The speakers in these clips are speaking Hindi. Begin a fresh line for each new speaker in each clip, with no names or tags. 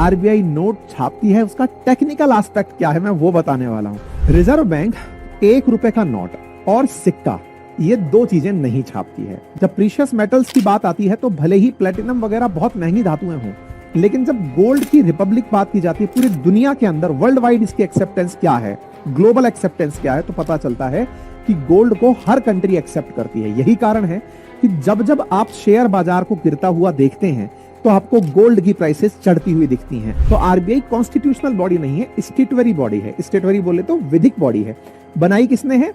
आरबीआई नोट छापती है उसका टेक्निकल एस्पेक्ट क्या है मैं वो बताने वाला हूं। रिजर्व बैंक 1 रुपए का नोट और सिक्का ये दो चीजें नहीं छापती है। जब प्रीशियस मेटल्स की बात आती है तो भले ही प्लेटिनम वगैरह बहुत महंगी धातुएं हों, लेकिन जब गोल्ड की रिपब्लिक बात की जाती है पूरी दुनिया के अंदर वर्ल्ड वाइड इसकी एक्सेप्टेंस क्या है, ग्लोबल एक्सेप्टेंस क्या है, तो पता चलता है कि गोल्ड को हर कंट्री एक्सेप्ट करती है। यही कारण है कि जब जब आप शेयर बाजार को गिरता हुआ देखते हैं तो आपको गोल्ड की प्राइसेस चढ़ती हुई दिखती हैं। तो आरबीआई कॉन्स्टिट्यूशनल बॉडी नहीं है, स्टेटरी बॉडी है। स्टेटरी बोले तो विधिक बॉडी है। बनाई किसने है?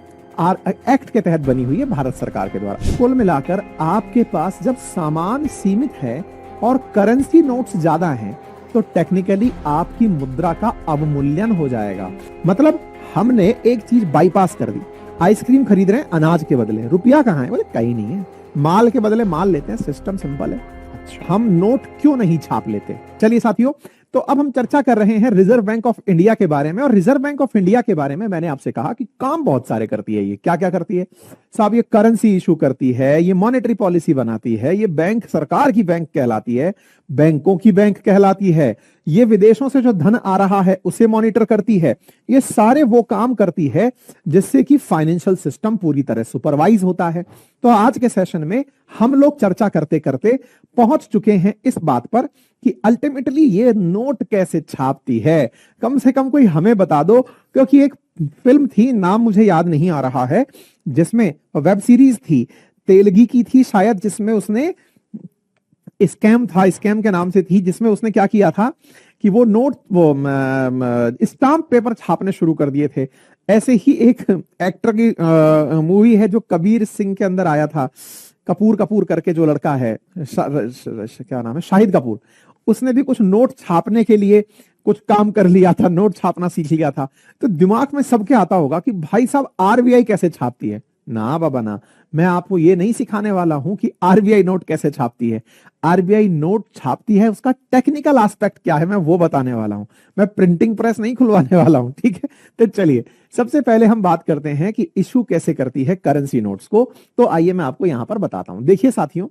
एक्ट के तहत बनी हुई है भारत सरकार के द्वारा। कुल मिलाकर आपके पास जब सामान सीमित है और करेंसी नोट्स ज्यादा हैं तो टेक्निकली आपकी मुद्रा का अवमूल्यन हो जाएगा। मतलब हमने एक चीज बाईपास कर दी। आइसक्रीम खरीद रहे हैं अनाज के बदले, रुपया कहाँ है? बोले कहीं नहीं है, माल के बदले माल लेते हैं, सिस्टम सिंपल है। अच्छा, हम नोट क्यों नहीं छाप लेते? चलिए साथियों, तो अब हम चर्चा कर रहे हैं रिजर्व बैंक ऑफ इंडिया के बारे में। और रिजर्व बैंक ऑफ इंडिया के बारे में मैंने आपसे कहा कि काम बहुत सारे करती है। ये क्या क्या करती है साहब? ये करेंसी इशू करती है, ये मॉनेटरी पॉलिसी बनाती है, ये बैंक सरकार की बैंक कहलाती है, बैंकों की बैंक कहलाती है, ये विदेशों से जो धन आ रहा है उसे मॉनिटर करती है। ये सारे वो काम करती है जिससे कि फाइनेंशियल सिस्टम पूरी तरह सुपरवाइज होता है। तो आज के सेशन में हम लोग चर्चा करते करते पहुंच चुके हैं इस बात पर कि अल्टीमेटली ये नोट कैसे छापती है। कम से कम कोई हमें बता दो, क्योंकि एक फिल्म थी, नाम मुझे याद नहीं आ रहा है, जिसमें वेब सीरीज थी, तेलगी की थी शायद, जिसमें उसने स्कैम था, स्कैम के नाम से थी, जिसमें उसने क्या किया था कि वो नोट वो स्टाम्प पेपर छापने शुरू कर दिए थे। ऐसे ही एक एक्टर की मूवी है जो कबीर सिंह के अंदर आया था, कपूर करके जो लड़का है, क्या नाम है, शाहिद कपूर। उसने भी कुछ नोट छापने के लिए कुछ काम कर लिया था, नोट छापना सीख लिया था। तो दिमाग में सबके आता होगा कि भाई साहब आरबीआई कैसे छापती है। ना बाबा ना, मैं आपको ये नहीं सिखाने वाला हूं कि आरबीआई नोट कैसे छापती है। आरबीआई नोट छापती है उसका टेक्निकल एस्पेक्ट क्या है मैं वो बताने वाला हूं। मैं प्रिंटिंग प्रेस नहीं खुलवाने वाला हूं, ठीक है। तो चलिए सबसे पहले हम बात करते हैं कि इशू कैसे करती है करेंसी नोट्स को। तो आइए मैं आपको यहां पर बताता हूं। देखिए साथियों,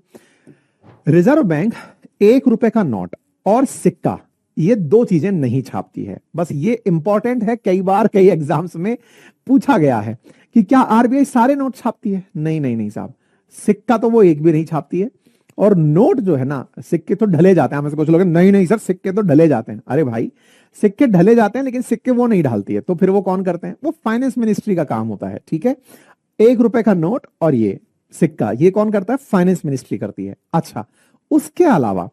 रिजर्व बैंक 1 रुपए का नोट और सिक्का ये दो चीजें नहीं छापती है। बस ये इंपॉर्टेंट है, कई बार कई एग्जाम्स में पूछा गया है कि क्या आरबीआई सारे नोट छापती है? नहीं नहीं नहीं साहब, सिक्का तो वो एक भी नहीं छापती है। और नोट जो है ना, सिक्के तो ढले जाते हैं। हमें से कुछ लोग नहीं नहीं सर सिक्के तो ढले जाते हैं। अरे भाई, सिक्के ढले जाते हैं लेकिन सिक्के वो नहीं ढालती है। तो फिर वो कौन करते हैं? वो फाइनेंस मिनिस्ट्री का काम होता है, ठीक है। 1 रुपए का नोट और ये सिक्का ये कौन करता है? फाइनेंस मिनिस्ट्री करती है। अच्छा, उसके अलावा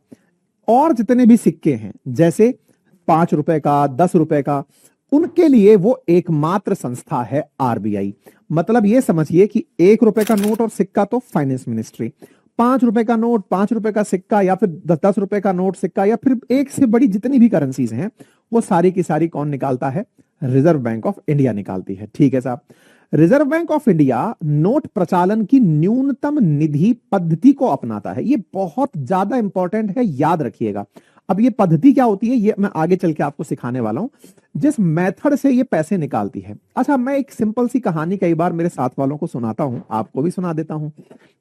और जितने भी सिक्के हैं, जैसे 5 रुपए का, 10 रुपए का, उनके लिए वो एकमात्र संस्था है आरबीआई। मतलब ये समझिए कि 1 रुपए का नोट और सिक्का तो फाइनेंस मिनिस्ट्री, 5 रुपए का नोट, 5 रुपए का सिक्का, या फिर 10 रुपए का नोट सिक्का, या फिर एक से बड़ी जितनी भी करेंसीज हैं वो सारी की सारी कौन निकालता है? रिजर्व बैंक ऑफ इंडिया निकालती है, ठीक है साहब। Reserve bank of India note प्रचालन की न्यूनतम निधि पद्धति को अपनाता है। ये बहुत ज्यादा इंपॉर्टेंट है, याद रखिएगा। अब ये पद्धति क्या होती है ये मैं आगे चल के आपको सिखाने वाला हूं, जिस मेथड से ये पैसे निकालती है। अच्छा, मैं एक सिंपल सी कहानी कई बार मेरे साथ वालों को सुनाता हूं, आपको भी सुना देता हूं।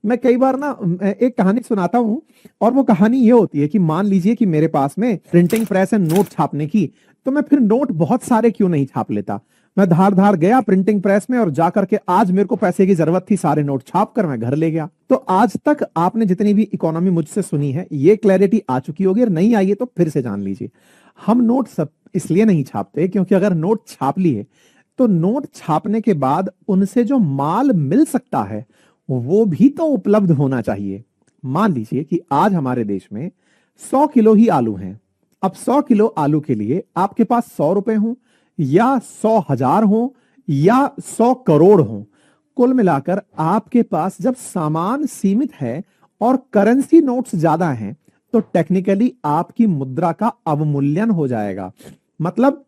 मैं कई बार ना एक कहानी सुनाता हूं, और वो कहानी ये होती है कि मान लीजिए कि मेरे पास में प्रिंटिंग प्रेस है नोट छापने की, तो मैं फिर नोट बहुत सारे क्यों नहीं छाप लेता। मैं धार धार गया प्रिंटिंग प्रेस में और जाकर के आज मेरे को पैसे की जरूरत थी, सारे नोट छाप कर मैं घर ले गया। तो आज तक आपने जितनी भी इकोनॉमी मुझसे सुनी है ये क्लैरिटी आ चुकी होगी, और नहीं आई है तो फिर से जान लीजिए। हम नोट सब इसलिए नहीं छापते क्योंकि अगर नोट छाप लिए तो नोट छापने के बाद उनसे जो माल मिल सकता है वो भी तो उपलब्ध होना चाहिए। मान लीजिए कि आज हमारे देश में 100 किलो ही आलू हैं। अब 100 किलो आलू के लिए आपके पास 100 रुपए हों या 100,000 हो या 100 करोड़ हो, कुल मिलाकर आपके पास जब सामान सीमित है और करेंसी नोट्स ज्यादा हैं तो टेक्निकली आपकी मुद्रा का अवमूल्यन हो जाएगा। मतलब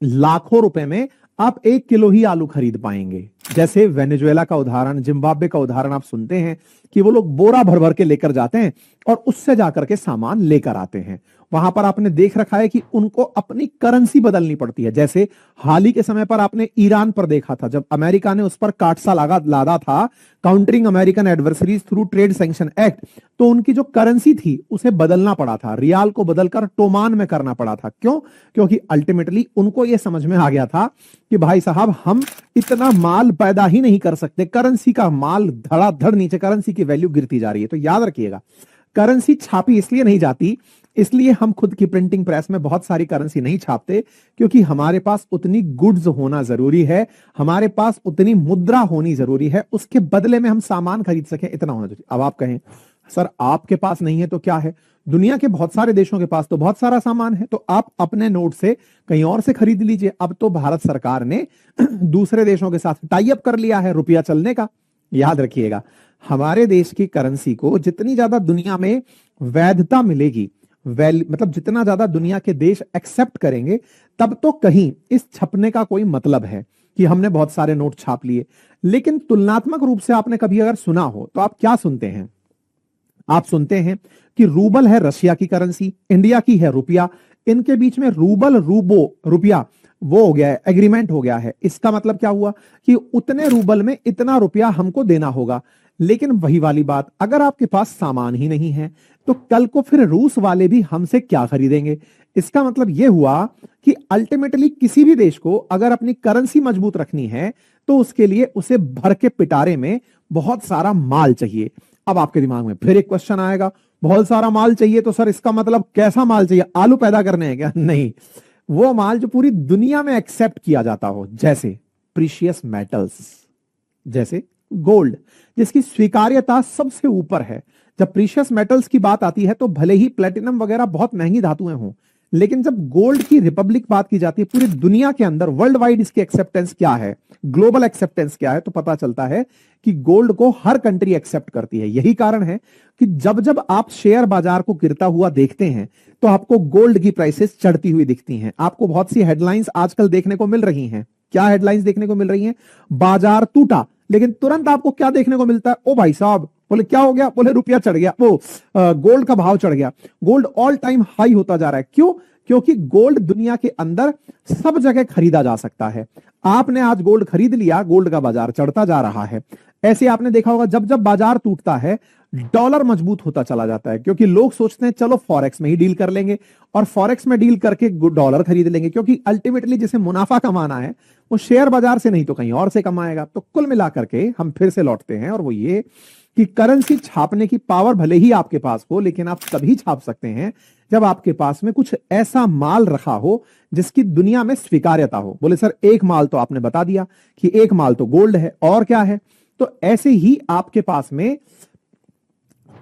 लाखों रुपए में आप 1 किलो ही आलू खरीद पाएंगे। जैसे वेनेजुएला का उदाहरण, जिम्बाब्वे का उदाहरण आप सुनते हैं कि वो लोग बोरा भर भर के लेकर जाते हैं और उससे जाकर के सामान लेकर आते हैं। वहां पर आपने देख रखा है कि उनको अपनी करेंसी बदलनी पड़ती है। जैसे हाल ही के समय पर आपने ईरान पर देखा था, जब अमेरिका ने उस पर काटसा लादा था, countering American adversaries through trade sanction act, तो उनकी जो करेंसी थी उसे बदलना पड़ा था, रियाल को बदलकर टोमान में करना पड़ा था। क्यों? क्योंकि अल्टीमेटली उनको यह समझ में आ गया था कि भाई साहब हम इतना माल पैदा ही नहीं कर सकते, करेंसी का माल धड़ाधड़ नीचे, करेंसी की वैल्यू गिरती जा रही है। तो याद रखिएगा, करेंसी छापी इसलिए नहीं जाती, इसलिए हम खुद की प्रिंटिंग प्रेस में बहुत सारी करेंसी नहीं छापते, क्योंकि हमारे पास उतनी गुड्स होना जरूरी है, हमारे पास उतनी मुद्रा होनी जरूरी है, उसके बदले में हम सामान खरीद सकें, इतना होना जरूरी। अब आप कहें सर आपके पास नहीं है तो क्या है, दुनिया के बहुत सारे देशों के पास तो बहुत सारा सामान है, तो आप अपने नोट से कहीं और से खरीद लीजिए। अब तो भारत सरकार ने दूसरे देशों के साथ टाई अप कर लिया है रुपया चलने का। याद रखिएगा, हमारे देश की करेंसी को जितनी ज्यादा दुनिया में वैधता मिलेगी, मतलब जितना ज्यादा दुनिया के देश एक्सेप्ट करेंगे, तब तो कहीं इस छपने का कोई मतलब है कि हमने बहुत सारे नोट छाप लिए। लेकिन तुलनात्मक रूप से आपने कभी अगर सुना हो तो आप क्या सुनते हैं? आप सुनते हैं कि रूबल है रशिया की करेंसी, इंडिया की है रुपया, इनके बीच में रूबल रूबो रुपया वो हो गया है, एग्रीमेंट हो गया है। इसका मतलब क्या हुआ कि उतने रूबल में इतना रुपया हमको देना होगा। लेकिन वही वाली बात, अगर आपके पास सामान ही नहीं है तो कल को फिर रूस वाले भी हमसे क्या खरीदेंगे? इसका मतलब यह हुआ कि अल्टीमेटली किसी भी देश को अगर अपनी करेंसी मजबूत रखनी है तो उसके लिए उसे भर के पिटारे में बहुत सारा माल चाहिए। अब आपके दिमाग में फिर एक क्वेश्चन आएगा, बहुत सारा माल चाहिए तो सर इसका मतलब कैसा माल चाहिए? आलू पैदा करने हैं क्या? नहीं, वो माल जो पूरी दुनिया में एक्सेप्ट किया जाता हो, जैसे प्रीशियस मेटल्स, जैसे गोल्ड, जिसकी स्वीकार्यता सबसे ऊपर है। जब प्रीशियस मेटल्स की बात आती है तो भले ही प्लेटिनम वगैरह बहुत महंगी धातुएं हों, लेकिन जब गोल्ड की रिपब्लिक बात की जाती है, पूरी दुनिया के अंदर वर्ल्ड वाइड इसकी एक्सेप्टेंस क्या है, ग्लोबल एक्सेप्टेंस क्या है, तो पता चलता है कि गोल्ड को हर कंट्री एक्सेप्ट करती है। यही कारण है कि जब जब आप शेयर बाजार को गिरता हुआ देखते हैं तो आपको गोल्ड की प्राइसेस चढ़ती हुई दिखती हैं। आपको बहुत सी हेडलाइंस आजकल देखने को मिल रही हैं। क्या हेडलाइंस देखने को मिल रही हैं? बाजार टूटा, लेकिन तुरंत आपको क्या देखने को मिलता है? ओ भाई साहब, बोले क्या हो गया? बोले रुपया चढ़ गया, वो गोल्ड का भाव चढ़ गया, गोल्ड ऑल टाइम हाई होता जा रहा है। क्यों? क्योंकि गोल्ड दुनिया के अंदर सब जगह खरीदा जा सकता है। आपने आज गोल्ड खरीद लिया, गोल्ड का बाजार चढ़ता जा रहा है। ऐसे आपने देखा होगा जब जब बाजार टूटता है डॉलर मजबूत होता चला जाता है, क्योंकि लोग सोचते हैं चलो फॉरेक्स में ही डील कर लेंगे और फॉरेक्स में डील करके डॉलर खरीद लेंगे, क्योंकि अल्टीमेटली जिसे मुनाफा कमाना है वो शेयर बाजार से नहीं तो कहीं और से कमाएगा। तो कुल मिलाकर के हम फिर से लौटते हैं, और वो ये कि करेंसी छापने की पावर भले ही आपके पास हो, लेकिन आप तभी छाप सकते हैं जब आपके पास में कुछ ऐसा माल रखा हो जिसकी दुनिया में स्वीकार्यता हो। बोले सर एक माल तो आपने बता दिया कि एक माल तो गोल्ड है, और क्या है? तो ऐसे ही आपके पास में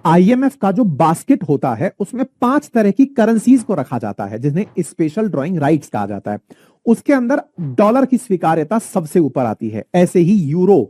आईएमएफ का जो बास्केट होता है उसमें 5 तरह की करेंसीज को रखा जाता है, जिन्हें स्पेशल ड्राइंग राइट्स कहा जाता है। उसके अंदर डॉलर की स्वीकार्यता सबसे ऊपर आती है। ऐसे ही यूरो,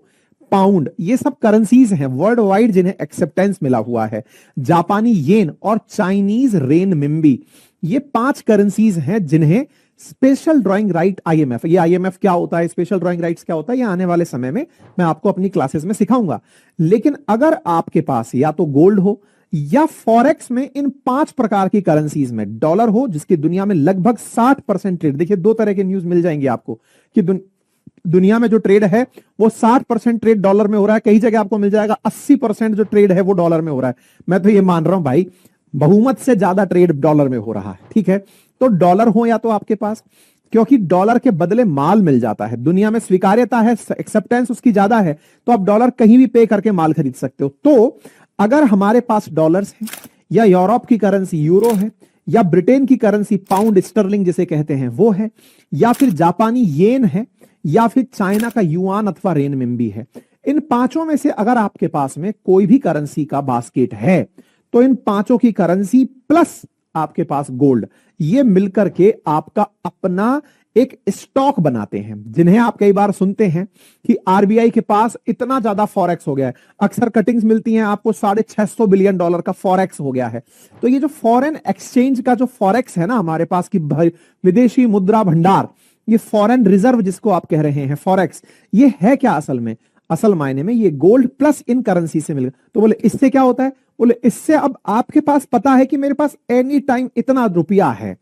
पाउंड, ये सब करेंसीज हैं वर्ल्ड वाइड जिन्हें एक्सेप्टेंस मिला हुआ है। जापानी येन और चाइनीज रेनमिंबी, ये 5 करेंसीज हैं जिन्हें स्पेशल ड्राइंग राइट आईएमएफ, ये आईएमएफ क्या होता है, स्पेशल ड्राइंग राइट्स क्या होता है, ये आने वाले समय में मैं आपको अपनी क्लासेस में सिखाऊंगा। लेकिन अगर आपके पास या तो गोल्ड हो या फॉरेक्स में इन 5 प्रकार की करेंसीज में डॉलर हो, जिसकी दुनिया में लगभग 60% ट्रेड, देखिए 2 तरह के न्यूज मिल जाएंगे आपको कि दुनिया में जो ट्रेड है वो 60% ट्रेड डॉलर में हो रहा है, कई जगह आपको मिल जाएगा 80% जो ट्रेड है वो डॉलर में हो रहा है। मैं तो ये मान रहा हूं भाई बहुमत से ज्यादा ट्रेड डॉलर में हो रहा है, ठीक है? तो डॉलर हो या तो आपके पास, क्योंकि डॉलर के बदले माल मिल जाता है, दुनिया में स्वीकार्यता है, एक्सेप्टेंस उसकी ज्यादा है, तो आप डॉलर कहीं भी पे करके माल खरीद सकते हो। तो अगर हमारे पास डॉलर्स है, या यूरोप की करेंसी यूरो है, या ब्रिटेन की करेंसी पाउंड स्टर्लिंग जिसे कहते हैं वो है, या फिर जापानी येन है, या फिर चाइना का युआन अथवा रेनमिंबी है, इन 5 में से अगर आपके पास में कोई भी करेंसी का बास्केट है तो इन 5 की करेंसी प्लस आपके पास गोल्ड, ये मिलकर के आपका अपना एक स्टॉक बनाते हैं, जिन्हें आप कई बार सुनते हैं कि आरबीआई के पास इतना ज्यादा फॉरेक्स हो गया है। अक्सर कटिंग्स मिलती हैं आपको $650 बिलियन का फॉरेक्स हो गया है। तो ये जो फॉरेन एक्सचेंज का जो फॉरेक्स है ना हमारे पास की विदेशी मुद्रा भंडार, ये फॉरेन रिजर्व जिसको आप कह रहे हैं फॉरेक्स, ये है क्या असल में? असल मायने में ये गोल्ड प्लस इन करेंसी से मिलेगा। तो बोले इससे क्या होता है? बोले इससे अब आपके पास पता है कि मेरे पास एनी टाइम इतना रुपया है,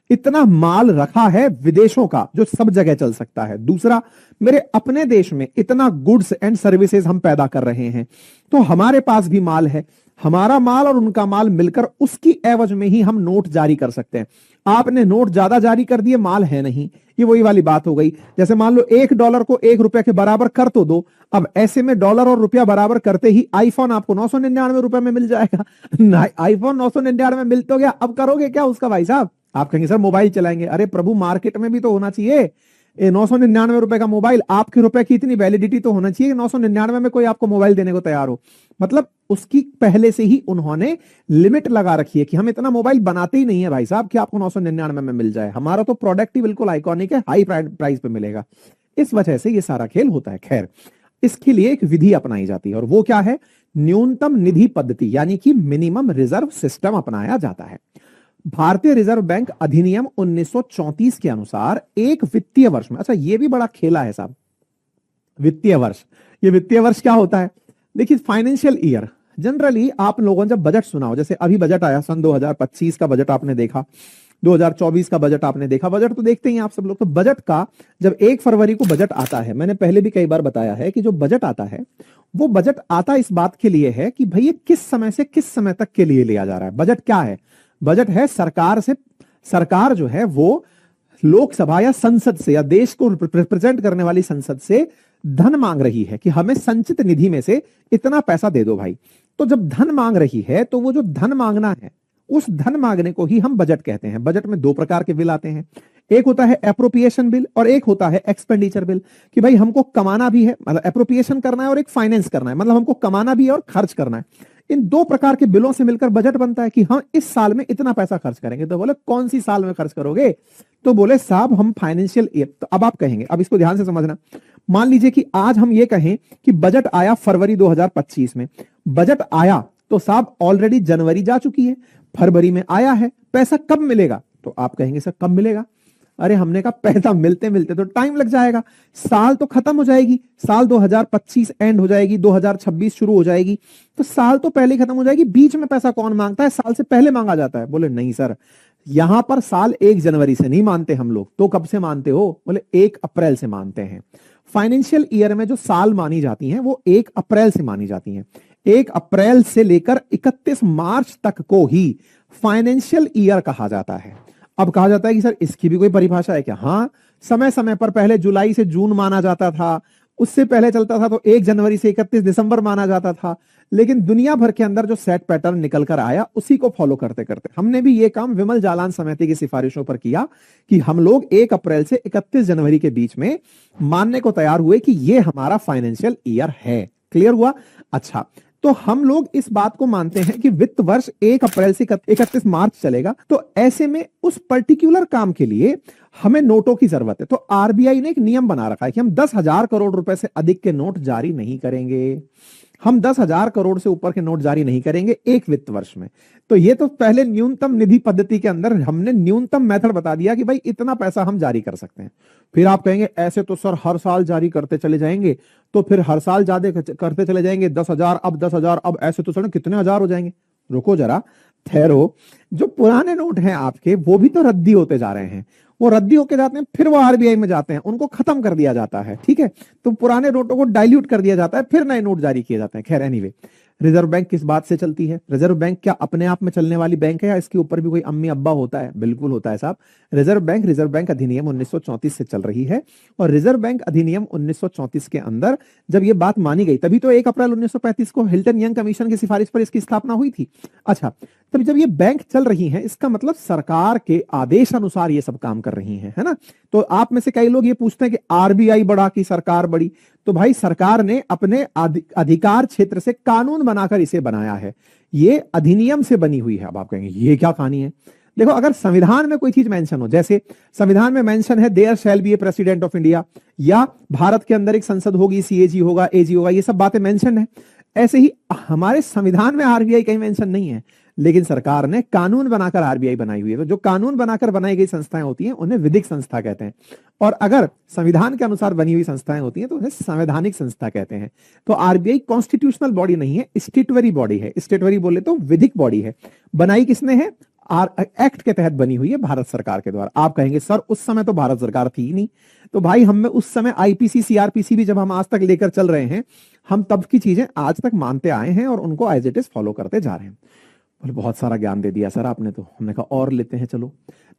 इतना माल रखा है विदेशों का जो सब जगह चल सकता है। दूसरा, मेरे अपने देश में इतना गुड्स एंड सर्विसेज हम पैदा कर रहे हैं, तो हमारे पास भी माल है, हमारा माल और उनका माल मिलकर उसकी एवज में ही हम नोट जारी कर सकते हैं। आपने नोट ज्यादा जारी कर दिए, माल है नहीं, ये वही वाली बात हो गई। जैसे मान लो $1 को $1 के बराबर कर तो दो, अब ऐसे में डॉलर और रुपया बराबर करते ही आईफोन आपको 999 रुपए में मिल जाएगा। आईफोन 999 में मिल तो गया, अब करोगे क्या उसका भाई साहब? आप कहेंगे सर मोबाइल चलाएंगे। अरे प्रभु, मार्केट में भी तो होना चाहिए। 999 का मोबाइल, आपके रुपए की इतनी वैलिडिटी तो होना चाहिए कि 999 में कोई आपको मोबाइल देने को तैयार हो। मतलब उसकी पहले से ही उन्होंने लिमिट लगा रखी है कि हम इतना मोबाइल बनाते ही नहीं है भाई साहब कि आपको 999 में मिल जाए। हमारा तो प्रोडक्ट ही बिल्कुल आइकॉनिक है, हाई प्राइस पे मिलेगा। इस वजह से ये सारा खेल होता है। खैर, इसके लिए एक विधि अपनाई जाती है और वो क्या है? न्यूनतम निधि पद्धति, यानी कि मिनिमम रिजर्व सिस्टम अपनाया जाता है। भारतीय रिजर्व बैंक अधिनियम 1934 के अनुसार एक वित्तीय वर्ष में, अच्छा ये भी बड़ा खेला है साहब, वित्तीय वर्ष। ये वित्तीय वर्ष क्या होता है? देखिए, फाइनेंशियल ईयर, जनरली आप लोगों ने जब बजट सुना हो, जैसे अभी बजट आया, सन 2025 का बजट आपने देखा, 2024 का बजट आपने देखा, बजट तो देखते ही आप सब लोग। तो बजट का जब 1 फरवरी को बजट आता है, मैंने पहले भी कई बार बताया है कि जो बजट आता है वो बजट आता इस बात के लिए है कि भाई ये किस समय से किस समय तक के लिए लिया जा रहा है। बजट क्या है? बजट है सरकार जो है वो लोकसभा या संसद से या देश को रिप्रेजेंट करने वाली संसद से धन मांग रही है कि हमें संचित निधि में से इतना पैसा दे दो भाई। तो जब धन मांग रही है तो वो जो धन मांगना है, उस धन मांगने को ही हम बजट कहते हैं। बजट में 2 प्रकार के बिल आते हैं, एक होता है एप्रोप्रिएशन बिल और एक होता है एक्सपेंडिचर बिल। कि भाई हमको कमाना भी है, मतलब एप्रोप्रिएशन करना है, और एक फाइनेंस करना है, मतलब हमको कमाना भी है और खर्च करना है। इन 2 प्रकार के बिलों से मिलकर बजट बनता है कि हम इस साल में इतना पैसा खर्च करेंगे। तो बोले कौन सी साल में खर्च करोगे? तो बोले साहब हम फाइनेंशियल ईयर। तो अब आप कहेंगे, अब इसको ध्यान से समझना, मान लीजिए कि आज हम ये कहें कि बजट आया फरवरी 2025 में, बजट आया तो साहब ऑलरेडी जनवरी जा चुकी है, फरवरी में आया है, पैसा कब मिलेगा? तो आप कहेंगे सर कब मिलेगा? अरे हमने कहा पैसा मिलते मिलते तो टाइम लग जाएगा, साल तो खत्म हो जाएगी, साल 2025 एंड हो जाएगी, 2026 शुरू हो जाएगी, तो साल तो पहले ही खत्म हो जाएगी। बीच में पैसा कौन मांगता है? साल से पहले मांगा जाता है। बोले नहीं सर, यहां पर साल 1 जनवरी से नहीं मानते हम लोग। तो कब से मानते हो? बोले 1 अप्रैल से मानते हैं। फाइनेंशियल ईयर में जो साल मानी जाती हैं वो 1 अप्रैल से मानी जाती हैं। 1 अप्रैल से लेकर 31 मार्च तक को ही फाइनेंशियल ईयर कहा जाता है। अब कहा जाता है कि सर इसकी भी कोई परिभाषा है क्या? हाँ, समय समय पर पहले जुलाई से जून माना जाता था, उससे पहले चलता था तो 1 जनवरी से 31 दिसंबर माना जाता था। लेकिन दुनिया भर के अंदर जो सेट पैटर्न निकल कर आया उसी को फॉलो करते करते हमने भी ये काम विमल जालान समिति की सिफारिशों पर किया कि हम लोग 1 अप्रैल से 31 जनवरी के बीच में मानने को तैयार हुए कि ये हमारा फाइनेंशियल ईयर है। क्लियर हुआ? अच्छा, तो हम लोग इस बात को मानते हैं कि वित्त वर्ष 1 अप्रैल से 31 मार्च चलेगा। तो ऐसे में उस पर्टिकुलर काम के लिए हमें नोटों की जरूरत है। तो आरबीआई ने एक नियम बना रखा है कि हम 10,000 करोड़ रुपए से अधिक के नोट जारी नहीं करेंगे। हम 10,000 करोड़ से ऊपर के नोट जारी नहीं करेंगे एक वित्त वर्ष में। तो ये तो पहले न्यूनतम निधि पद्धति के अंदर हमने न्यूनतम मेथड बता दिया कि भाई इतना पैसा हम जारी कर सकते हैं। फिर आप कहेंगे ऐसे तो सर हर साल जारी करते चले जाएंगे, तो फिर हर साल ज्यादा करते चले जाएंगे, 10,000 अब 10,000 अब ऐसे तो सर कितने हजार हो जाएंगे। रुको जरा, ठहरो। जो पुराने नोट हैं आपके वो भी तो रद्दी होते जा रहे हैं, वो रद्दी होके जाते हैं, फिर वो आरबीआई में जाते हैं, उनको खत्म कर दिया जाता है। ठीक है, तो पुराने नोटों को डाइल्यूट कर दिया जाता है, फिर नए नोट जारी किए जाते हैं। खैर एनीवे, रिजर्व बैंक किस बात से चलती है? रिजर्व बैंक क्या अपने आप में चलने वाली बैंक है या इसके ऊपर भी कोई अम्मी अब्बा होता है? बिल्कुल होता है साहब। रिजर्व बैंक अधिनियम 1934 से चल रही है और रिजर्व बैंक अधिनियम 1934 के अंदर जब ये बात मानी गई तभी तो 1 अप्रैल 1935 को हिल्टन यंग कमीशन की सिफारिश पर इसकी स्थापना हुई थी। अच्छा, तब जब ये बैंक चल रही है इसका मतलब सरकार के आदेश अनुसार ये सब काम कर रही है ना? तो आप में से कई लोग ये पूछते हैं कि आरबीआई बड़ा कि सरकार बड़ी? तो भाई सरकार ने अपने अधिकार क्षेत्र से कानून बनाकर इसे बनाया है, ये अधिनियम से बनी हुई है। अब आप कहेंगे ये क्या कहानी है? देखो, अगर संविधान में कोई चीज मेंशन हो, जैसे संविधान में मेंशन है there shall be a president of India, या भारत के अंदर एक संसद होगी, सीएजी होगा, एजी होगा, ये सब बातें मेंशन है। ऐसे ही हमारे संविधान में आरबीआई कहीं मेंशन नहीं है, लेकिन सरकार ने कानून बनाकर आरबीआई बनाई हुई है। तो जो कानून बनाकर बनाई गई संस्थाएं होती हैं उन्हें विधिक संस्था कहते हैं, और अगर संविधान के अनुसार बनी हुई संस्थाएं होती हैं तो उन्हें संवैधानिक संस्था कहते हैं। तो आरबीआई कॉन्स्टिट्यूशनल बॉडी नहीं है, स्टेटरी बॉडी है। स्टेटरी बोले तो विधिक बॉडी है। बनाई किसने है? एक्ट के तहत बनी हुई है, भारत सरकार के द्वारा। आप कहेंगे सर उस समय तो भारत सरकार थी ही नहीं। तो भाई हम में उस समय आईपीसी सीआरपीसी भी जब हम आज तक लेकर चल रहे हैं, हम तब की चीजें आज तक मानते आए हैं और उनको एज इट इज फॉलो करते जा रहे हैं। बोले बहुत सारा ज्ञान दे दिया सर आपने, तो हमने कहा और लेते हैं चलो।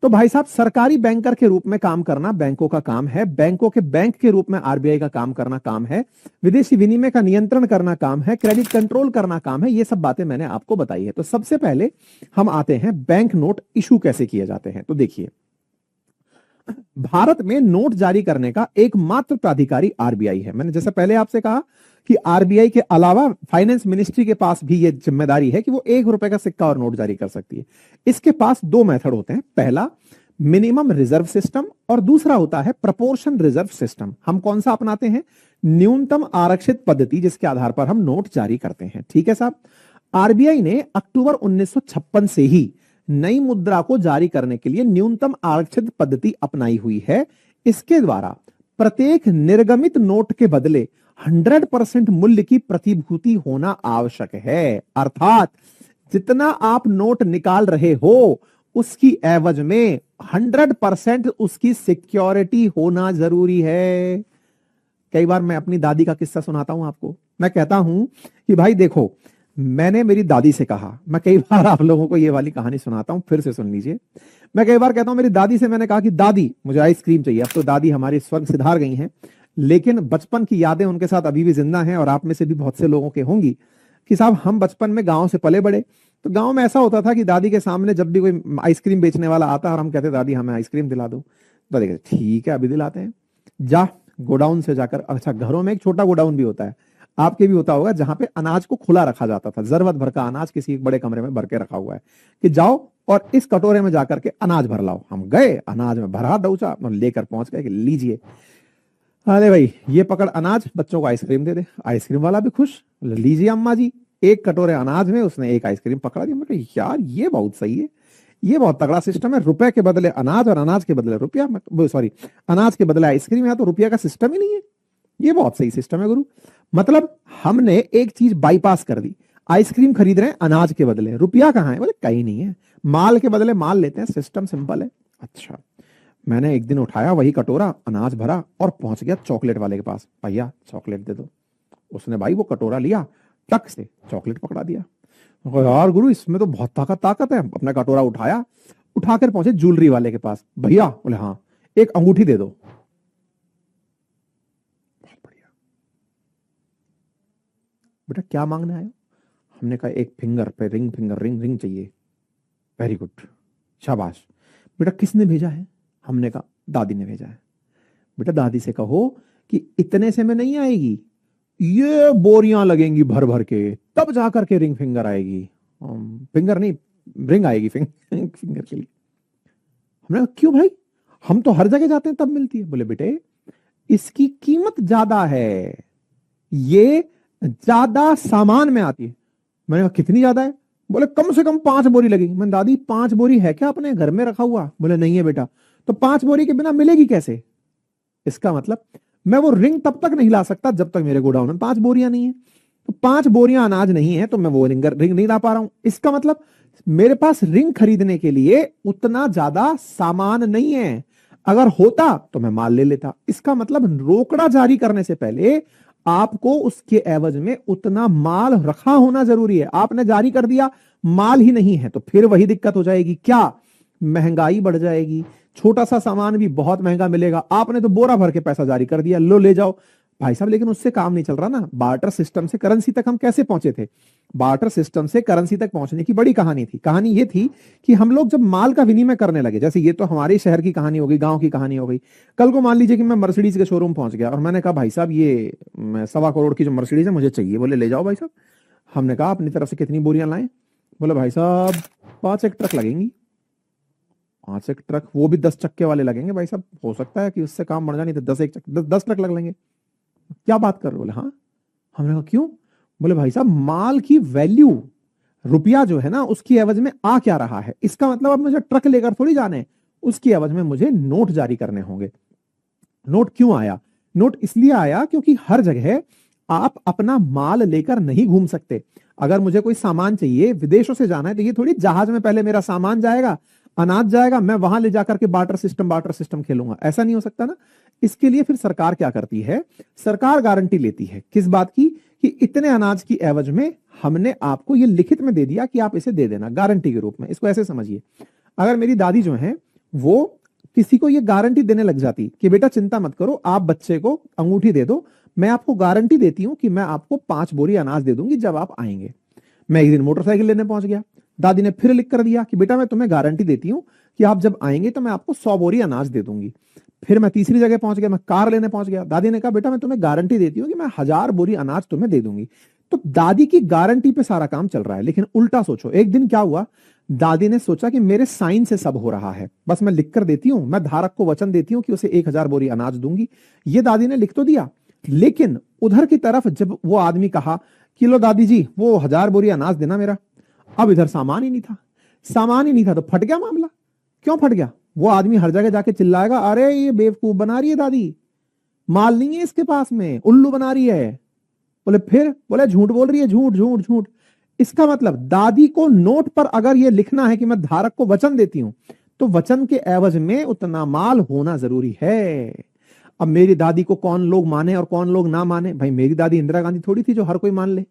तो भाई साहब, सरकारी बैंकर के रूप में काम करना बैंकों का काम है, बैंकों के बैंक के रूप में आरबीआई का काम करना काम है, विदेशी विनिमय का नियंत्रण करना काम है, क्रेडिट कंट्रोल करना काम है। ये सब बातें मैंने आपको बताई है। तो सबसे पहले हम आते हैं बैंक नोट इशू कैसे किए जाते हैं। तो देखिए, भारत में नोट जारी करने का एकमात्र प्राधिकारी आरबीआई है। मैंने जैसे पहले आपसे कहा कि आरबीआई के अलावा फाइनेंस मिनिस्ट्री के पास भी यह जिम्मेदारी है कि वो 1 रुपए का सिक्का और नोट जारी कर सकती है। इसके पास 2 मेथड होते हैं, पहला मिनिमम रिजर्व सिस्टम और दूसरा होता है प्रपोर्शन रिजर्व सिस्टम। हम कौन सा अपनाते हैं? न्यूनतम आरक्षित पद्धति, जिसके आधार पर हम नोट जारी करते हैं। ठीक है साहब। आरबीआई ने अक्टूबर 1956 से ही नई मुद्रा को जारी करने के लिए न्यूनतम आरक्षित पद्धति अपनाई हुई है। इसके द्वारा प्रत्येक निर्गमित नोट के बदले 100% मूल्य की प्रतिभूति होना आवश्यक है। अर्थात जितना आप नोट निकाल रहे हो उसकी एवज में 100% उसकी सिक्योरिटी होना जरूरी है। कई बार मैं अपनी दादी का किस्सा सुनाता हूं आपको। मैं कहता हूं कि भाई देखो, मैंने मेरी दादी से कहा, मैं कई बार आप लोगों को ये वाली कहानी सुनाता हूं, फिर से सुन लीजिए। मैं कई बार कहता हूं, मेरी दादी से मैंने कहा कि दादी मुझे आइसक्रीम चाहिए। अब तो दादी हमारी स्वर्ग सिधार गई हैं, लेकिन बचपन की यादें उनके साथ अभी भी जिंदा हैं, और आप में से भी बहुत से लोगों के होंगी कि साहब हम बचपन में गांव से पले बड़े। तो गांव में ऐसा होता था कि दादी के सामने जब भी कोई आइसक्रीम बेचने वाला आता और हम कहते दादी हमें आइसक्रीम दिला दो, तो दादी कहते ठीक है अभी दिलाते हैं। जा गोडाउन से जाकर, अच्छा घरों में एक छोटा गोडाउन भी होता है, आपके भी होता होगा, जहां पे अनाज को खुला रखा जाता था। जरूरत भर का अनाज किसी एक बड़े कमरे में भर के रखा हुआ है कि जाओ और इस कटोरे में जाकर के अनाज भर लाओ। हम गए, अनाज में भरा दऊचा और लेकर पहुंच गए कि लीजिए। अरे भाई ये पकड़ अनाज, बच्चों को आइसक्रीम दे दे। आइसक्रीम वाला भी खुश, लीजिए अम्मा जी। एक कटोरे अनाज में उसने एक आइसक्रीम पकड़ा दी। मैं कहा यार ये बहुत सही है, ये बहुत तगड़ा सिस्टम है। रुपए के बदले अनाज और अनाज के बदले रुपया, सॉरी अनाज के बदले आइसक्रीम। यहाँ तो रुपया का सिस्टम ही नहीं है। ये बहुत सही सिस्टम है गुरु। मतलब हमने एक चीज बाईपास कर दी, आइसक्रीम खरीद रहे हैं अनाज के बदले, रुपया कहाँ है? बोले कहीं नहीं है, माल के बदले माल लेते हैं, सिस्टम सिंपल है। अच्छा, मैंने एक दिन उठाया वही कटोरा, अनाज भरा और पहुंच गया चॉकलेट वाले के पास। भैया चॉकलेट दे दो। उसने भाई वो कटोरा लिया, टक से चॉकलेट पकड़ा दिया। यार गुरु इसमें तो बहुत ताकत है। अपना कटोरा उठाया, उठाकर पहुंचे ज्वेलरी वाले के पास। भैया, बोले हाँ एक अंगूठी दे दो। बहुत बढ़िया बेटा, क्या मांगना है? हमने कहा एक फिंगर पे रिंग, रिंग चाहिए। वेरी गुड, शाबाश बेटा। किसने भेजा है? हमने कहा दादी ने भेजा है। बेटा दादी से कहो कि इतने से में नहीं आएगी, ये बोरियां लगेंगी भर भर के, तब जाकर के रिंग फिंगर आएगी। फिंगर नहीं, रिंग आएगी फिंगर के लिए। हमने कहा क्यों भाई, हम तो हर जगह जाते हैं तब मिलती है। बोले बेटे इसकी कीमत ज्यादा है, ये ज्यादा सामान में आती है। मैंने कहा कितनी ज्यादा है? बोले कम से कम 5 बोरी लगेगी। मैंने दादी 5 बोरी है क्या अपने घर में रखा हुआ? बोले नहीं है बेटा। तो 5 बोरी के बिना मिलेगी कैसे? इसका मतलब मैं वो रिंग तब तक नहीं ला सकता जब तक मेरे गोडाउन में 5 बोरियां नहीं है। तो 5 बोरियां अनाज नहीं है तो मैं वो रिंग नहीं ला पा रहा हूं। इसका मतलब मेरे पास रिंग खरीदने के लिए उतना ज्यादा सामान नहीं है। अगर होता तो मैं माल ले लेता। इसका मतलब रोकड़ा जारी करने से पहले आपको उसके एवज में उतना माल रखा होना जरूरी है। आपने जारी कर दिया, माल ही नहीं है, तो फिर वही दिक्कत हो जाएगी। क्या? महंगाई बढ़ जाएगी, छोटा सा सामान भी बहुत महंगा मिलेगा। आपने तो बोरा भर के पैसा जारी कर दिया, लो ले जाओ भाई साहब। लेकिन उससे काम नहीं चल रहा ना। बार्टर सिस्टम से करेंसी तक हम कैसे पहुंचे थे? बार्टर सिस्टम से करेंसी तक पहुंचने की बड़ी कहानी थी। कहानी ये थी कि हम लोग जब माल का विनिमय करने लगे, जैसे ये तो हमारे शहर की कहानी हो गई, गांव की कहानी हो गई। कल को मान लीजिए कि मैं मर्सिडीज के शोरूम पहुंच गया और मैंने कहा भाई साहब ये 1.25 करोड़ की जो मर्सिडीज है मुझे चाहिए। बोले ले जाओ भाई साहब। हमने कहा अपनी तरफ से कितनी बोरियां लाएं? बोले भाई साहब 5 एक ट्रक लगेंगी। 5 एक ट्रक, वो भी 10 चक्के वाले लगेंगे भाई साहब। हो सकता है कि उससे काम बढ़ जाए, नहीं तो 10 ट्रक लग लेंगे। क्या बात कर रहे? बोले हाँ। हमने कहा क्यों? बोले भाई साहब माल की वैल्यू रुपया जो है ना उसकी एवज में आ क्या रहा है, इसका मतलब अब मुझे ट्रक लेकर थोड़ी जाने हैं, उसकी एवज में मुझे नोट जारी करने होंगे। नोट क्यों आया? नोट इसलिए आया क्योंकि हर जगह आप अपना माल लेकर नहीं घूम सकते। अगर मुझे कोई सामान चाहिए, विदेशों से जाना है, तो ये थोड़ी जहाज में पहले मेरा सामान जाएगा, अनाज जाएगा, मैं वहां ले जाकर के बार्टर सिस्टम खेलूंगा, ऐसा नहीं हो सकता ना। इसके लिए फिर सरकार क्या करती है, सरकार गारंटी लेती है किस बात की, कि इतने अनाज की एवज में हमने आपको ये लिखित में दे दिया कि आप इसे दे देना गारंटी के रूप में। इसको ऐसे समझिए, अगर मेरी दादी जो है वो किसी को ये गारंटी देने लग जाती कि बेटा चिंता मत करो, आप बच्चे को अंगूठी दे दो, मैं आपको गारंटी देती हूं कि मैं आपको 5 बोरी अनाज दे दूंगी जब आप आएंगे। मैं एक दिन मोटरसाइकिल लेने पहुंच गया, दादी ने फिर लिख कर दिया कि बेटा मैं तुम्हें गारंटी देती हूं कि आप जब आएंगे तो मैं आपको 100 बोरी अनाज दे दूंगी। फिर मैं तीसरी जगह पहुंच गया, मैं कार लेने पहुंच गया, दादी ने कहा बेटा मैं तुम्हें गारंटी देती हूँ कि मैं 1000 बोरी अनाज तुम्हें दे दूंगी। तो दादी की गारंटी पे सारा काम चल रहा है। लेकिन उल्टा सोचो, एक दिन क्या हुआ, दादी ने सोचा कि मेरे साइन से सब हो रहा है, बस मैं लिख कर देती हूं, मैं धारक को वचन देती हूं कि उसे 1000 बोरी अनाज दूंगी। ये दादी ने लिख तो दिया, लेकिन उधर की तरफ जब वो आदमी कहा कि लो दादी जी वो 1000 बोरी अनाज देना मेरा, अब इधर सामान ही नहीं था। सामान ही नहीं था तो फट गया मामला। क्यों फट गया? वो आदमी हर जगह जाके चिल्लाएगा, अरे ये बेवकूफ बना रही है दादी, माल नहीं है इसके पास में, उल्लू बना रही है। बोले फिर, बोले झूठ बोल रही है, झूठ झूठ झूठ। इसका मतलब दादी को नोट पर अगर ये लिखना है कि मैं धारक को वचन देती हूं, तो वचन के एवज में उतना माल होना जरूरी है। अब मेरी दादी को कौन लोग माने और कौन लोग ना माने, भाई मेरी दादी इंदिरा गांधी थोड़ी थी जो हर कोई मान ले।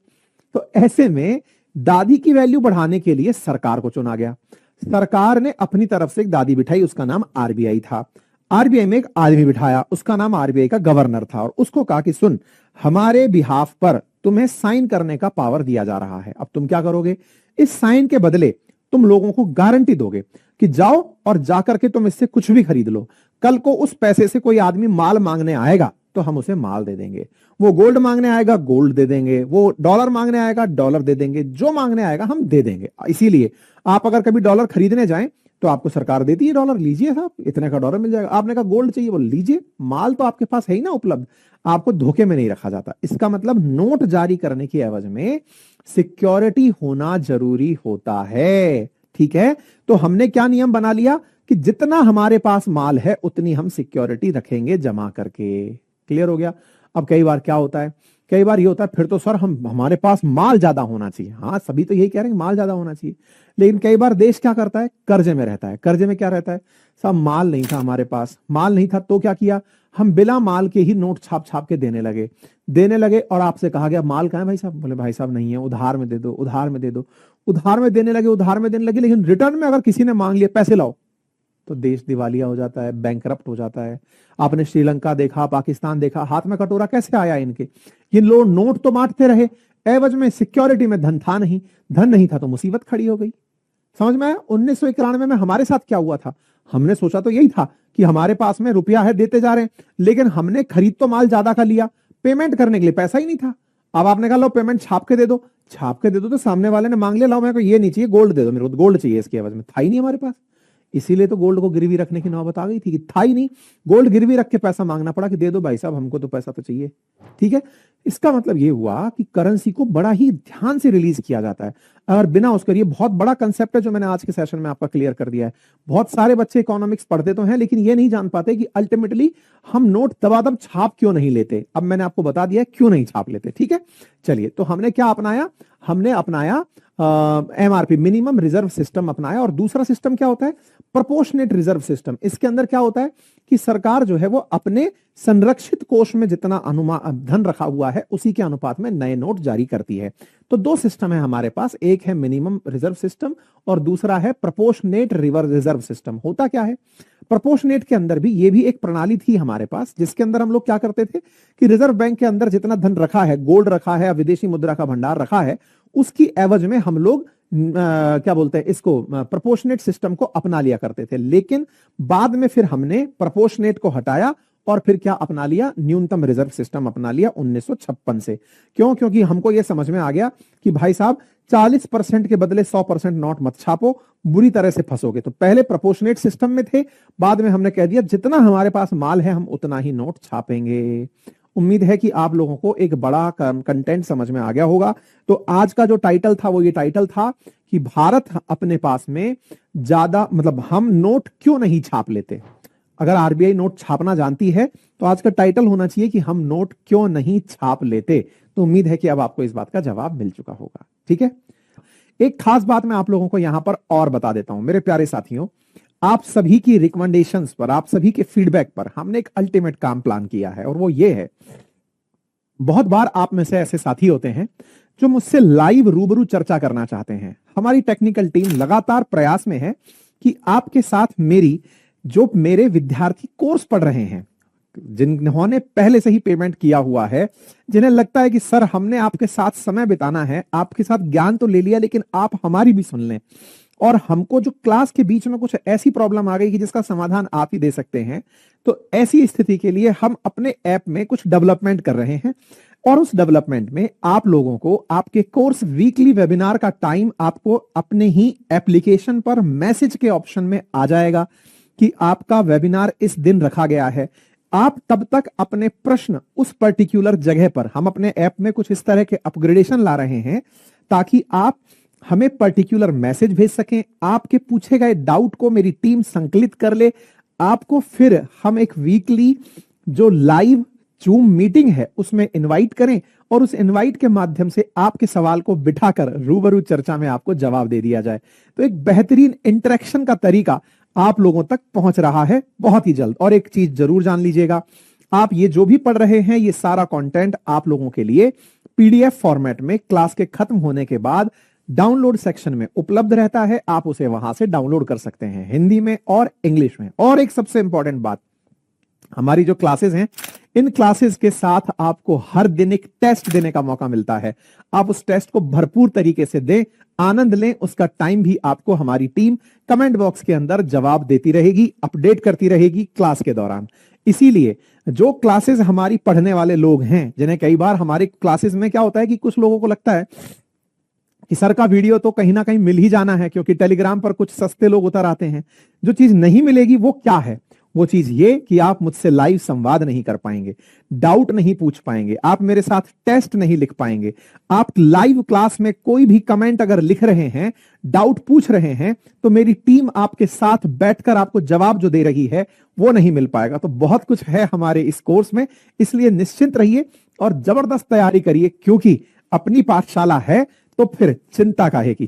तो ऐसे में दादी की वैल्यू बढ़ाने के लिए सरकार को चुना गया। सरकार ने अपनी तरफ से एक दादी बिठाई, उसका नाम आरबीआई था। आरबीआई में एक आदमी बिठाया, उसका नाम आरबीआई का गवर्नर था, और उसको कहा कि सुन, हमारे बिहाफ पर तुम्हें साइन करने का पावर दिया जा रहा है। अब तुम क्या करोगे, इस साइन के बदले तुम लोगों को गारंटी दोगे कि जाओ और जाकर के तुम इससे कुछ भी खरीद लो, कल को उस पैसे से कोई आदमी माल मांगने आएगा तो हम उसे माल दे देंगे, वो गोल्ड मांगने आएगा गोल्ड दे देंगे, वो डॉलर मांगने आएगा डॉलर दे देंगे, जो मांगने आएगा हम दे देंगे। इसीलिए आप अगर कभी डॉलर खरीदने जाएं तो आपको सरकार देती है डॉलर, लीजिए साहब इतने का डॉलर मिल जाएगा। आपने कहा गोल्ड चाहिए, बोल लीजिए, माल तो आपके पास है ही ना उपलब्ध, आपको धोखे में नहीं रखा जाता। इसका मतलब नोट जारी करने की एवज में सिक्योरिटी होना जरूरी होता है। ठीक है, तो हमने क्या नियम बना लिया कि जितना हमारे पास माल है उतनी हम सिक्योरिटी रखेंगे जमा करके। क्लियर हो गया? अब कई बार क्या होता है, कई बार ये होता है फिर तो सर हम हमारे पास माल ज्यादा होना चाहिए। हाँ, सभी तो यही कह रहे हैं माल ज्यादा होना चाहिए, लेकिन कई बार देश क्या करता है, कर्जे में रहता है। कर्जे में क्या रहता है, साहब माल नहीं था हमारे पास, माल नहीं था तो क्या किया, हम बिना माल के ही नोट छाप छाप के देने लगे और आपसे कहा गया माल कहाँ है भाई साहब, बोले भाई साहब नहीं है, उधार में दे दो, उधार में दे दो। उधार में देने लगे, लेकिन रिटर्न में अगर किसी ने मांग लिया पैसे लाओ, तो देश दिवालिया हो जाता है, बैंकरप्ट हो जाता है। आपने श्रीलंका देखा, पाकिस्तान देखा, हाथ में कटोरा कैसे आया इनके, ये लोग नोट तो बांटते रहे, एवज में सिक्योरिटी में धन था नहीं, धन नहीं था तो मुसीबत खड़ी हो गई। समझ में आया? 1991 में हमारे साथ क्या हुआ था, हमने सोचा तो यही था कि हमारे पास में रुपया है देते जा रहे हैं, लेकिन हमने खरीद तो माल ज्यादा का लिया, पेमेंट करने के लिए पैसा ही नहीं था। अब आपने कहा लो पेमेंट छाप के दे दो, छाप के दे दो तो सामने वाले ने मांग लिया, लाओ मेरे को ये नहीं चाहिए, गोल्ड दे दो, मेरे को गोल्ड चाहिए इसके एवज में, था ही नहीं हमारे पास। इसीलिए तो गोल्ड को गिरवी रखने की नौबत आ गई थी कि था ही नहीं, गोल्ड गिरवी रख के पैसा मांगना पड़ा कि दे दो भाई साहब हमको तो पैसा तो चाहिए। ठीक है, इसका मतलब ये हुआ कि करेंसी को बड़ा ही ध्यान से रिलीज किया जाता है, अगर बिना उसके, ये बहुत बड़ा कंसेप्ट है जो मैंने आज के सेशन में आपका क्लियर कर दिया है। बहुत सारे बच्चे इकोनॉमिक्स पढ़ते तो हैं लेकिन ये नहीं जान पाते कि अल्टीमेटली हम नोट दबादब छाप क्यों नहीं लेते। अब मैंने आपको बता दिया क्यों नहीं छाप लेते। ठीक है, चलिए, तो हमने क्या अपनाया, हमने अपनाया एमआरपी, मिनिमम रिजर्व सिस्टम अपनाया। और दूसरा सिस्टम क्या होता है, प्रोपोर्शनेट रिजर्व सिस्टम। इसके अंदर क्या होता है कि सरकार जो है वो अपने संरक्षित कोष में जितना अनुमान धन रखा हुआ है उसी के अनुपात में नए नोट जारी करती है। तो दो सिस्टम है हमारे पास, एक है मिनिमम रिजर्व सिस्टम और दूसरा है प्रोपोर्शनेट रिजर्व सिस्टम। होता क्या है, प्रोपोर्शनेट के अंदर भी ये भी एक प्रणाली थी हमारे पास, जिसके अंदर हम लोग क्या करते थे कि रिजर्व बैंक के अंदर जितना धन रखा है, गोल्ड रखा है, विदेशी मुद्रा का भंडार रखा है, उसकी एवज में हम लोग क्या बोलते हैं इसको, प्रोपोर्शनेट सिस्टम को अपना लिया करते थे। लेकिन बाद में फिर हमने प्रोपोर्शनेट को हटाया और फिर क्या अपना लिया, न्यूनतम रिजर्व सिस्टम अपना लिया 1956 से। क्यों? क्योंकि हमको यह समझ में आ गया कि भाई साहब 40% के बदले 100% नोट मत छापो, बुरी तरह से फंसोगे। तो पहले प्रोपोर्शनेट सिस्टम में थे, बाद में हमने कह दिया जितना हमारे पास माल है हम उतना ही नोट छापेंगे। उम्मीद है कि आप लोगों को एक बड़ा कंटेंट समझ में आ गया होगा। तो आज का जो टाइटल था वो ये टाइटल था कि भारत अपने पास में ज्यादा मतलब हम नोट क्यों नहीं छाप लेते। अगर आरबीआई नोट छापना जानती है तो आज का टाइटल होना चाहिए कि हम नोट क्यों नहीं छाप लेते। तो उम्मीद है कि अब आपको इस बात का जवाब मिल चुका होगा। ठीक है, एक खास बात मैं आप लोगों को यहां पर और बता देता हूं। मेरे प्यारे साथियों, आप सभी की रिकमेंडेशंस पर, आप सभी के फीडबैक पर हमने एक अल्टीमेट काम प्लान किया है और वो ये है, बहुत बार आप में से ऐसे साथी होते हैं जो मुझसे लाइव रूबरू चर्चा करना चाहते हैं। हमारी टेक्निकल टीम लगातार प्रयास में है कि आपके साथ मेरे विद्यार्थी कोर्स पढ़ रहे हैं, जिन्होंने पहले से ही पेमेंट किया हुआ है, जिन्हें लगता है कि सर हमने आपके साथ समय बिताना है, आपके साथ ज्ञान तो ले लिया लेकिन आप हमारी भी सुन लें, और हमको जो क्लास के बीच में कुछ ऐसी प्रॉब्लम आ गई कि जिसका समाधान आप ही दे सकते हैं। तो ऐसी स्थिति के लिए हम अपने ऐप में कुछ डेवलपमेंट कर रहे हैं और उस डेवलपमेंट में आप लोगों को आपके कोर्स वीकली वेबिनार का टाइम आपको अपने ही एप्लीकेशन पर मैसेज के ऑप्शन में आ जाएगा कि आपका वेबिनार इस दिन रखा गया है। आप तब तक अपने प्रश्न उस पर्टिकुलर जगह पर, हम अपने ऐप में कुछ इस तरह के अपग्रेडेशन ला रहे हैं ताकि आप हमें पर्टिकुलर मैसेज भेज सकें, आपके पूछे गए डाउट को मेरी टीम संकलित कर ले, आपको फिर हम एक वीकली जो लाइव जूम मीटिंग है उसमें इनवाइट करें और उस इनवाइट के माध्यम से आपके सवाल को बिठाकर रूबरू चर्चा में आपको जवाब दे दिया जाए। तो एक बेहतरीन इंटरेक्शन का तरीका आप लोगों तक पहुंच रहा है बहुत ही जल्द। और एक चीज जरूर जान लीजिएगा, आप ये जो भी पढ़ रहे हैं ये सारा कंटेंट आप लोगों के लिए पीडीएफ फॉर्मेट में क्लास के खत्म होने के बाद डाउनलोड सेक्शन में उपलब्ध रहता है। आप उसे वहां से डाउनलोड कर सकते हैं, हिंदी में और इंग्लिश में। और एक सबसे इंपॉर्टेंट बात, हमारी जो क्लासेस हैं, इन क्लासेस के साथ आपको हर दिन एक टेस्ट देने का मौका मिलता है। आप उस टेस्ट को भरपूर तरीके से दें, आनंद लें, उसका टाइम भी आपको हमारी टीम कमेंट बॉक्स के अंदर जवाब देती रहेगी, अपडेट करती रहेगी क्लास के दौरान। इसीलिए जो क्लासेस हमारी पढ़ने वाले लोग हैं, जिन्हें कई बार हमारे क्लासेस में क्या होता है कि कुछ लोगों को लगता है कि सर का वीडियो तो कहीं ना कहीं मिल ही जाना है क्योंकि टेलीग्राम पर कुछ सस्ते लोग उतर आते हैं। जो चीज नहीं मिलेगी वो क्या है? वो चीज ये कि आप मुझसे लाइव संवाद नहीं कर पाएंगे, डाउट नहीं पूछ पाएंगे, आप मेरे साथ टेस्ट नहीं लिख पाएंगे। आप लाइव क्लास में कोई भी कमेंट अगर लिख रहे हैं, डाउट पूछ रहे हैं, तो मेरी टीम आपके साथ बैठकर आपको जवाब जो दे रही है वो नहीं मिल पाएगा। तो बहुत कुछ है हमारे इस कोर्स में, इसलिए निश्चिंत रहिए और जबरदस्त तैयारी करिए, क्योंकि अपनी पाठशाला है तो फिर चिंता काहे की।